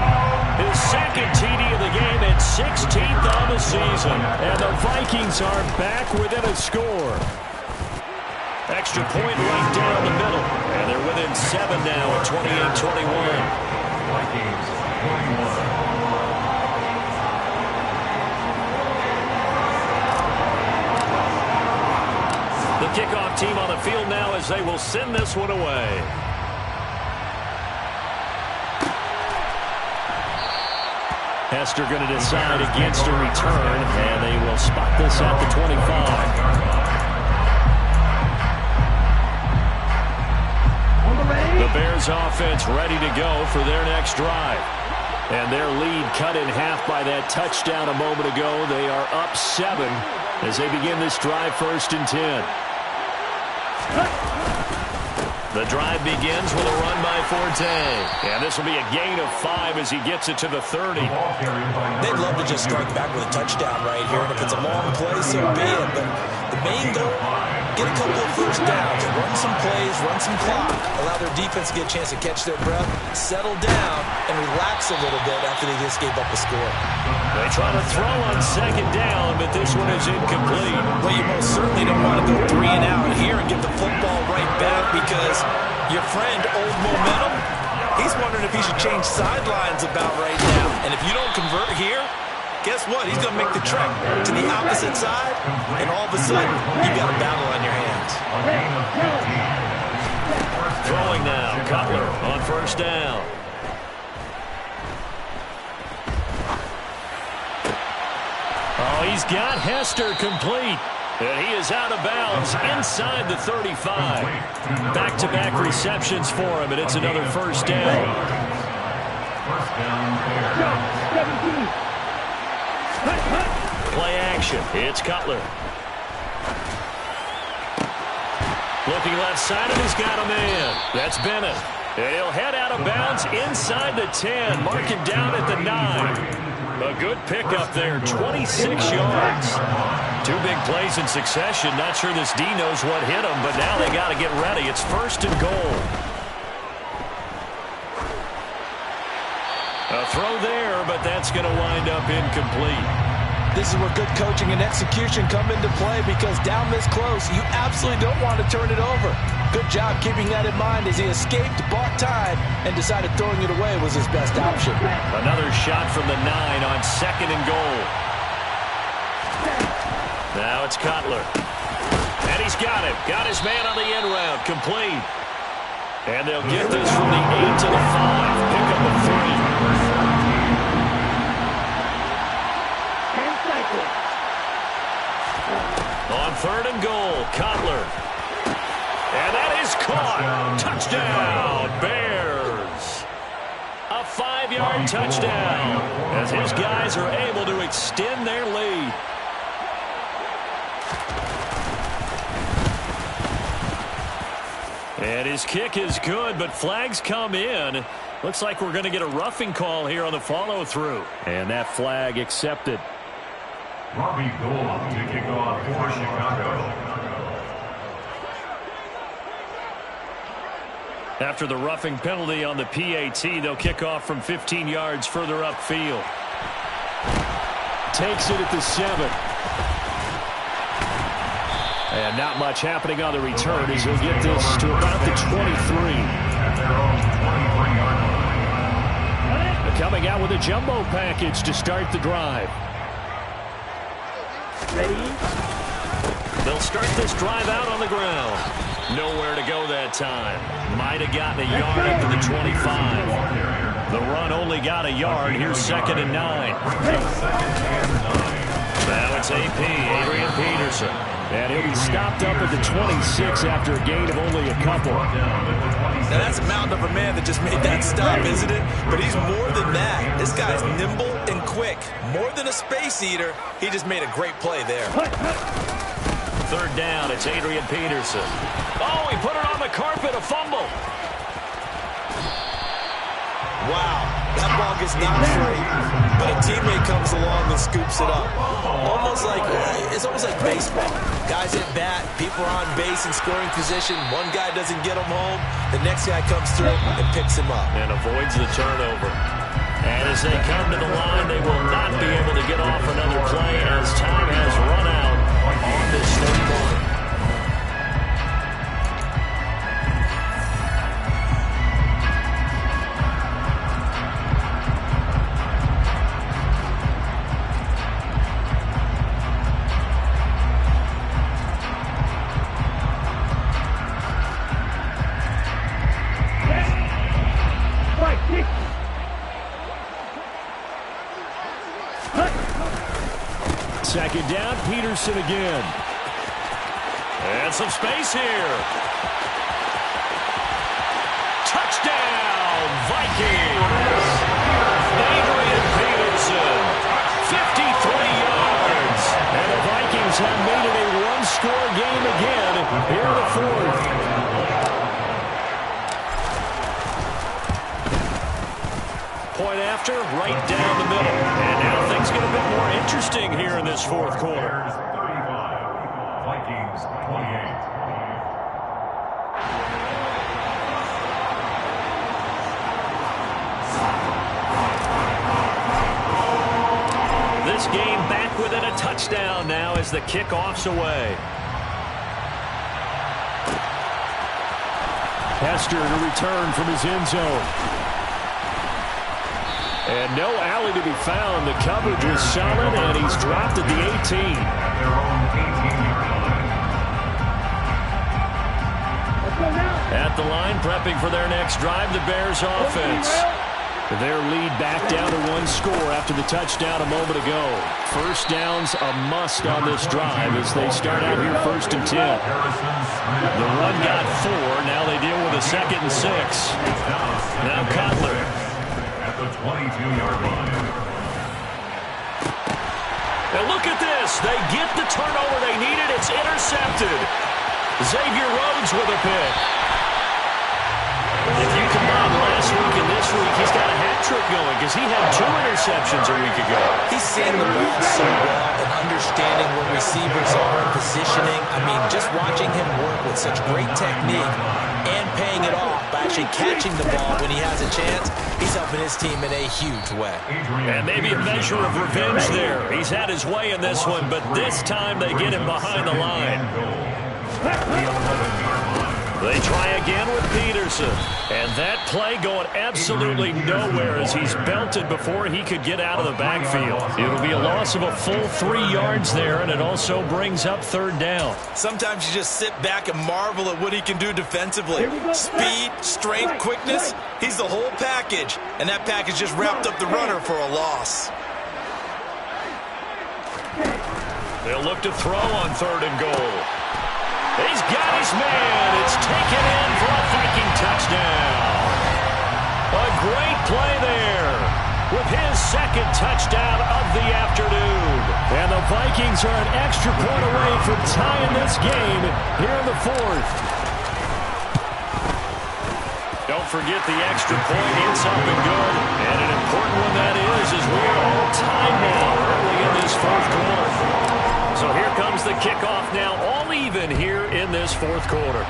His 2nd TD of the game and 16th on the season. And the Vikings are back within a score. Extra point right down the middle. And they're within 7 now at 28-21. Vikings 21. The kickoff team on the field now as they will send this one away. Hester going to decide against a return, and they will spot this at the 25. The Bears offense ready to go for their next drive. And their lead cut in half by that touchdown a moment ago. They are up 7 as they begin this drive 1st and 10. The drive begins with a run by Forte. And this will be a gain of 5 as he gets it to the 30. They'd love to just strike back with a touchdown right here. And if it's a long play, so be it. But the main goal, get a couple of first downs, run some plays, run some clock, allow their defense to get a chance to catch their breath, settle down, and relax a little bit after they just gave up a score. They try to throw on 2nd down, but this one is incomplete. Well, you most certainly don't want to go 3 and out here and give the football right back because your friend, Old Momentum, he's wondering if he should change sidelines about right now. And if you don't convert here, guess what? He's going to make the trek to the opposite side, and all of a sudden, you've got a battle on your hands. Throwing now, Cutler on 1st down. Oh, he's got Hester complete. And he is out of bounds inside the 35. Back-to-back receptions for him, and it's another 1st down. Play action. It's Cutler. Looking left side, and he's got a man. That's Bennett. And he'll head out of bounds inside the 10. Mark him down at the 9. A good pickup there, 26 yards. 2 big plays in succession. Not sure this D knows what hit him, but now they got to get ready. It's 1st and goal. A throw there, but that's going to wind up incomplete. This is where good coaching and execution come into play because down this close, you absolutely don't want to turn it over. Good job keeping that in mind as he escaped, bought time, and decided throwing it away was his best option. Another shot from the 9 on 2nd and goal. Now it's Cutler. And he's got it. Got his man on the end route. Complete. And they'll get this from the 8 to the 5. Pick up a 3. On 3rd and goal, Cutler. And that is caught. Touchdown, Bears. A 5-yard touchdown as his guys are able to extend their lead. And his kick is good, but flags come in. Looks like we're going to get a roughing call here on the follow-through. And that flag accepted. Robbie Gould to kick off for Chicago. After the roughing penalty on the PAT, they'll kick off from 15 yards further upfield. Takes it at the 7. And not much happening on the return as he'll get this to about the 23. Coming out with a jumbo package to start the drive. Ready? They'll start this drive out on the ground. Nowhere to go that time. Might have gotten a yard up to the 25. The run only got a yard. Here's 2nd and 9. Now it's AP, Adrian Peterson. And he'll be stopped up at the 26 after a gain of only a couple. Now that's a mountain of a man that just made that stop, isn't it? But he's more than that. This guy's nimble and quick. More than a space eater, he just made a great play there. 3rd down, it's Adrian Peterson. Oh, he put it on the carpet, a fumble. Wow, that ball gets knocked free, but a teammate comes along and scoops it up. It's almost like baseball. Guys at bat, people are on base in scoring position. One guy doesn't get him home, the next guy comes through and picks him up. And avoids the turnover. And as they come to the line, they will not be able to get off another play as time has run out on this 3rd quarter. Second down, Peterson again. And some space here. Vikings. Adrian Peterson, 53 yards. And the Vikings have made it a one-score game again here in the fourth. Point after, right down the middle. And now things get a bit more interesting here in this fourth quarter. 35, Vikings 28. This game back within a touchdown now as the kickoff's away. Hester to return from his end zone. And no alley to be found. The coverage was solid, and he's dropped at the 18. At their own 18-yard line. At the line, prepping for their next drive, the Bears offense. Their lead back down to one score after the touchdown a moment ago. First down's a must on this drive as they start out here 1st and 10. The run got 4. Now they deal with a 2nd and 6. Now Cutler. At the 22-yard line. And look at this. They get the turnover they needed. It's intercepted. Xavier Rhodes with a pick. If you combine last week and this week, he's got a hat trick going because he had 2 interceptions a week ago. He's seeing the ball so well and understanding where receivers are and positioning. I mean, just watching him work with such great technique and paying it off by actually catching the ball when he has a chance, he's helping his team in a huge way. And maybe a measure of revenge there. He's had his way in this one, but this time they get him behind the line. They try again with Peterson. And that play going absolutely nowhere as he's belted before he could get out of the backfield. It'll be a loss of a full 3 yards there, and it also brings up 3rd down. Sometimes you just sit back and marvel at what he can do defensively. Speed, strength, quickness, he's the whole package. And that package just wrapped up the runner for a loss. They'll look to throw on 3rd and goal. He's got his man. It's taken in for a Viking touchdown. A great play there with his 2nd touchdown of the afternoon. And the Vikings are an extra point away from tying this game here in the 4th. Don't forget the extra point. It's up and good. And an important one that is as we are all tied now early in this 4th quarter. So here comes the kickoff now, all even here in this 4th quarter.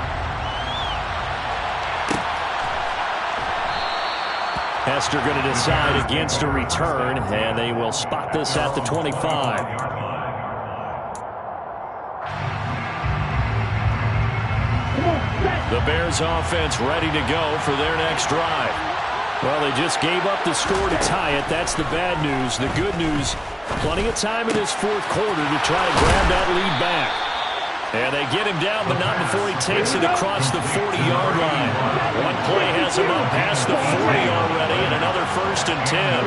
Hester going to decide against a return, and they will spot this at the 25. The Bears offense ready to go for their next drive. Well, they just gave up the score to tie it. That's the bad news. The good news, plenty of time in this 4th quarter to try to grab that lead back. And they get him down, but not before he takes it across the 40-yard line. One play has him up past the 40 already, and another 1st and 10.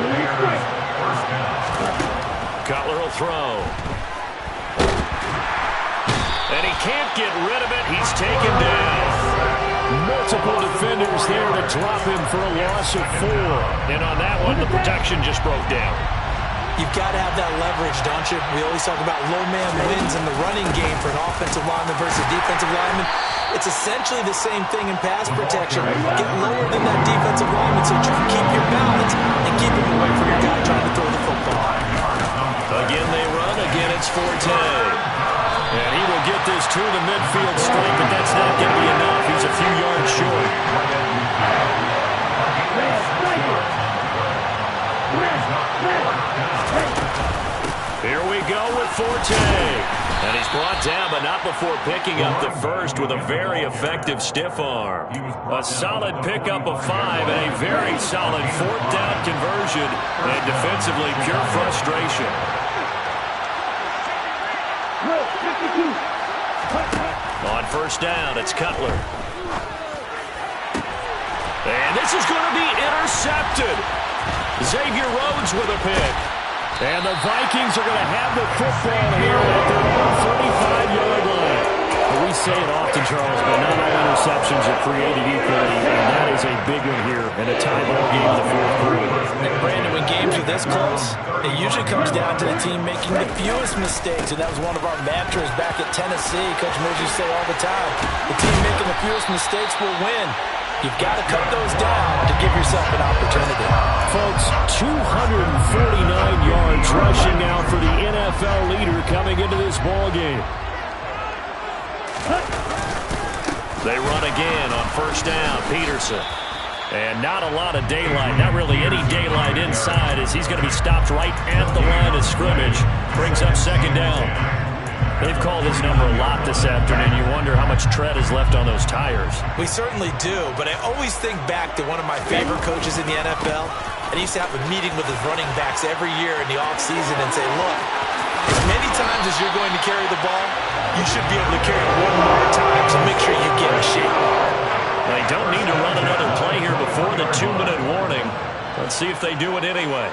Cutler will throw. And he can't get rid of it. He's taken down. Multiple defenders there to drop him for a loss of 4. And on that one, the protection just broke down. You've got to have that leverage, don't you? We always talk about low man wins in the running game for an offensive lineman versus defensive lineman. It's essentially the same thing in pass protection. Get lower than that defensive lineman so you can keep your balance and keep him away from your guy trying to throw the football. Again they run. Again it's Forte. And he will get this to the midfield straight, but that's not going to be enough. He's a few yards short. Here we go with Forte. And he's brought down, but not before picking up the first with a very effective stiff arm. A solid pickup of 5 and a very solid 4th down conversion. And defensively, pure frustration. On 1st down, it's Cutler. And this is going to be intercepted. Xavier Rhodes with a pick. And the Vikings are going to have the football here at their own 35-yard line. We say it often, Charles, but not all interceptions are created equally, and that is a big one here in a tie ball game in the fourth quarter. And Brandon, when games are this close, it usually comes down to the team making the fewest mistakes, and that was one of our mantras back at Tennessee. Coach Mills used to say all the time, the team making the fewest mistakes will win. You've got to cut those down to give yourself an opportunity. Folks, 249 yards rushing now for the NFL leader coming into this ball game. They run again on first down. Peterson. And not a lot of daylight. Not really any daylight inside as he's going to be stopped right at the line of scrimmage. Brings up second down. They've called his number a lot this afternoon. You wonder how much tread is left on those tires. We certainly do, but I always think back to one of my favorite coaches in the NFL. And he used to have a meeting with his running backs every year in the offseason and say, look, as many times as you're going to carry the ball, you should be able to carry it one more time, so make sure you get in shape. They don't need to run another play here before the 2-minute warning. Let's see if they do it anyway.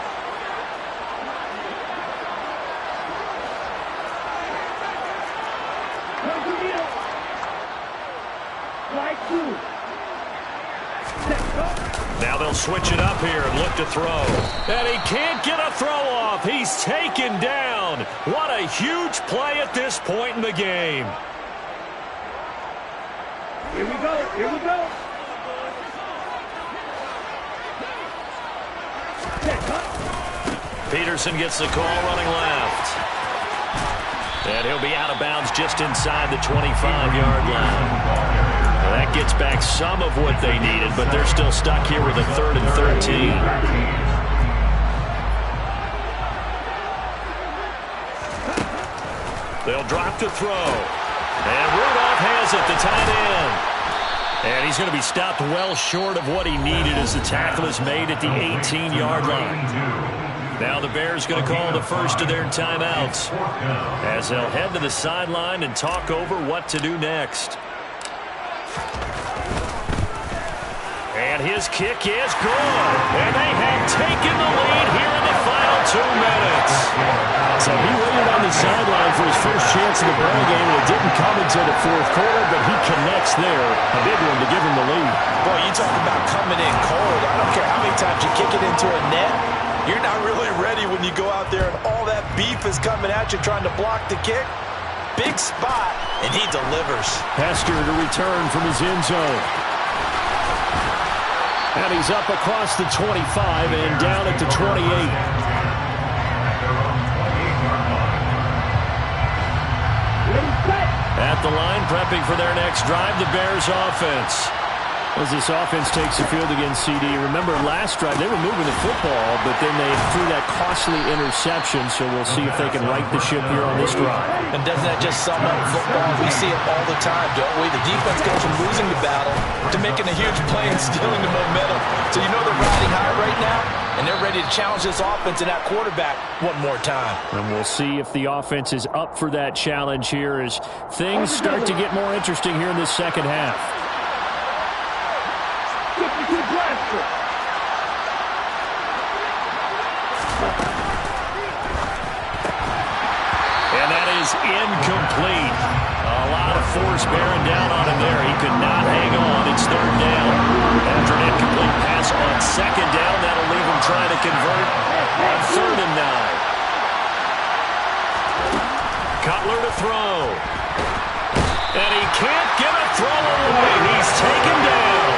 Now they'll switch it up here and look to throw. And he can't get a throw off. He's taken down. What a huge play at this point in the game. Here we go. Here we go. Peterson gets the call running left. And he'll be out of bounds just inside the 25-yard line. That gets back some of what they needed, but they're still stuck here with a 3rd and 13. They'll drop to throw. And Rudolph has it, the tight end. And he's going to be stopped well short of what he needed as the tackle is made at the 18-yard line. Now the Bears going to call the first of their timeouts as they'll head to the sideline and talk over what to do next. And his kick is good. And they have taken the lead here in the final 2 minutes. So he waited on the sideline for his first chance in the ball game, and it didn't come until the fourth quarter, but he connects there. A big one to give him the lead. Boy, you talk about coming in cold. I don't care how many times you kick it into a net. You're not really ready when you go out there and all that beef is coming at you trying to block the kick. Big spot, and he delivers. Hester to return from his end zone. And he's up across the 25 and down at the 28. At the line, prepping for their next drive, the Bears offense. As this offense takes the field against CD, remember last drive they were moving the football, but then they threw that costly interception, so we'll see if they can right the ship here on this drive. And doesn't that just sum up football? We see it all the time, don't we? The defense goes from losing the battle to making a huge play and stealing the momentum. So you know they're riding high right now, and they're ready to challenge this offense and that quarterback one more time. And we'll see if the offense is up for that challenge here as things start to get more interesting here in this second half. And that is incomplete. A lot of force bearing down on him there. He could not hang on. It's 3rd down. After an incomplete pass on 2nd down, that'll leave him trying to convert on 3rd and 9. Cutler to throw. And he can't get a throw away. He's taken down.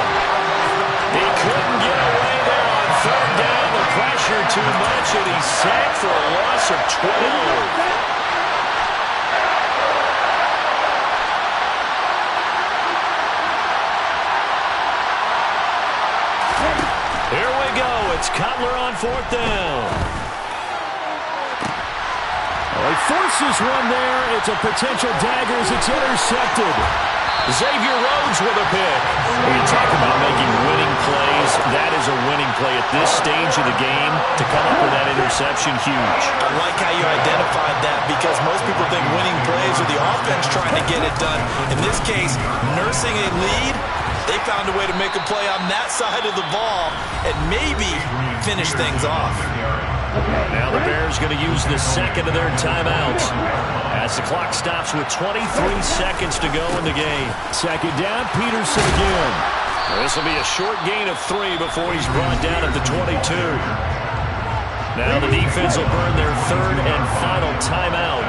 He couldn't get away there on 3rd down. The pressure too much, and he's sacked for a loss of 12. Here we go. It's Cutler on 4th down. Well, he forces one there. It's a potential dagger as it's intercepted. Xavier Rhodes with a pick. When you talk about making winning plays, that is a winning play at this stage of the game. To come up with that interception, huge. I like how you identified that because most people think winning plays are the offense trying to get it done. In this case, nursing a lead, they found a way to make a play on that side of the ball and maybe finish things off. Now the Bears going to use the second of their timeouts As the clock stops with 23 seconds to go in the game. Second down, Peterson again. This will be a short gain of 3 before he's brought down at the 22. Now the defense will burn their third and final timeout.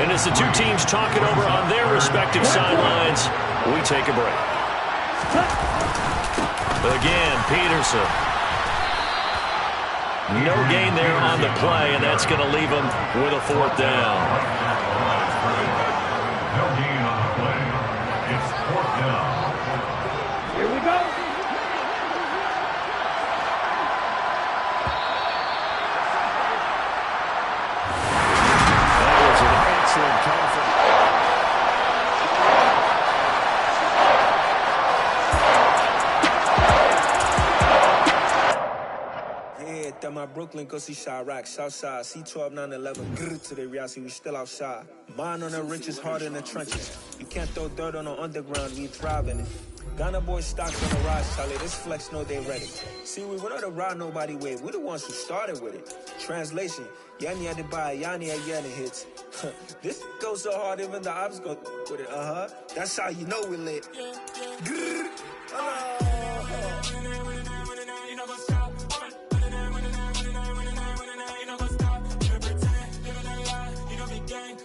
And as the two teams talk it over on their respective sidelines, we take a break. Again, Peterson. No gain there on the play, and that's going to leave him with a fourth down. No gain on the play. It's fourth down. Here we go. That was an excellent cover. My Brooklyn, go see Chirac, Southside, C12, 911, grrr to the reality, we still outside. Mine on the riches, hard in the trenches. You can't throw dirt on the underground, we thrive in it. Ghana boys stocks on the rise, Charlie, this flex know they ready. See, we went on the ride nobody wave, we the ones who started with it. Translation, Yanni had to buy, Yanni had Yanni hits. This goes so hard, even the ops go with it, That's how you know we lit. Grrr, Gang,